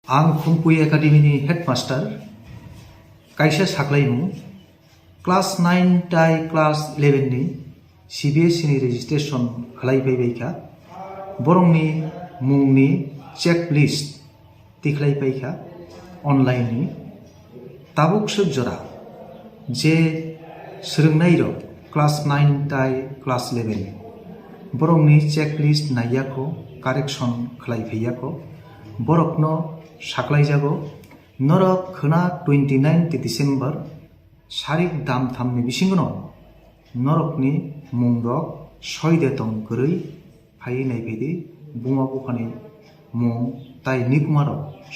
आं खुंपुई एकाडेमीनि हेडमास्टार कायसा साख्लायमु क्लास 9 टाइ क्लास 11 नि CBSE नि रेजिस्ट्रेशन खालायबायखा बरंनि मुंनि चेकलिस्ट तिख्लायबायखा अनलाइन नि ताबुक जरा जे सोलोंनाय र क्लास 9 टाइ क्लास 11 बरंनि चेकलिस्ट नायाखौ कारेक्शन खालायफैयाखौ बरकनो साख्लायजागो नरक खोना 29 डिसेम्बर सारिक दाम थामनि बिसिंगनो नरकनि मुंरक सयदे दं गरै फायनाय बायदि बुङा बुखानि मुं ताइ निकुमार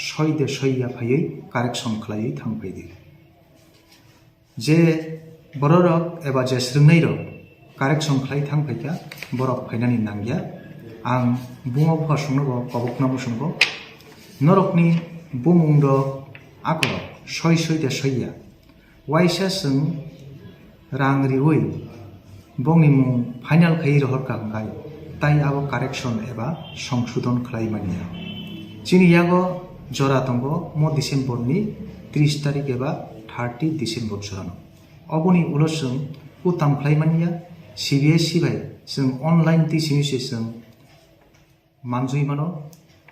सयदे सयया फायै कारेक्शन खालायै थांफैदि जे बररक एबा जे सोलोंनाय रक कारेक्शन खालाय थांफैया बरक फायनानि नांगिया आं बुङा बुखा संनो कबकना मुसंगो नरकनि बुमुंद आकर सयदे सयया वाइसा जों रां रिवै बंनि मुं फाइनाल खायै रहरका हंगाय ताइ आबो कारेक्शन एबा संशोधन खालायमानिया चिनियागो जरा दंगो म डिसेम्बरनि 30 तारिख एबा 30 डिसेम्बर जरानो अबनि उलसजों कुताम खालायमानिया CBSE बाय जों अनलाइन टिचिं जों मानजुइमानो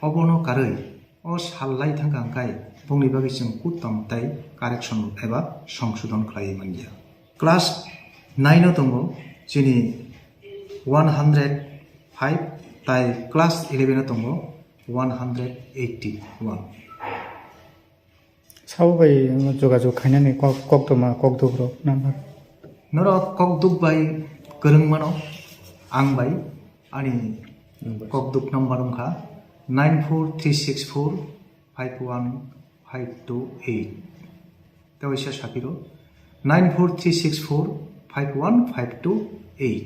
अबनो कारै अ साललाय थांगांखाय बुंनि बागै जों कुताम ताइ कारेक्शन एबा संशोधन खालायमानिया क्लास 9 दंगो जोंनि 105 ताइ क्लास 11 दंगो 181 सावबाय जगाजग खायनानै कक्टमा कक्टब्र नाम्बार नर ककदुक बाय गोरोंमानो आं बाय आनि ककदुक नाम्बार उनखा 9436451528 तवैसा साकिरो 9436451528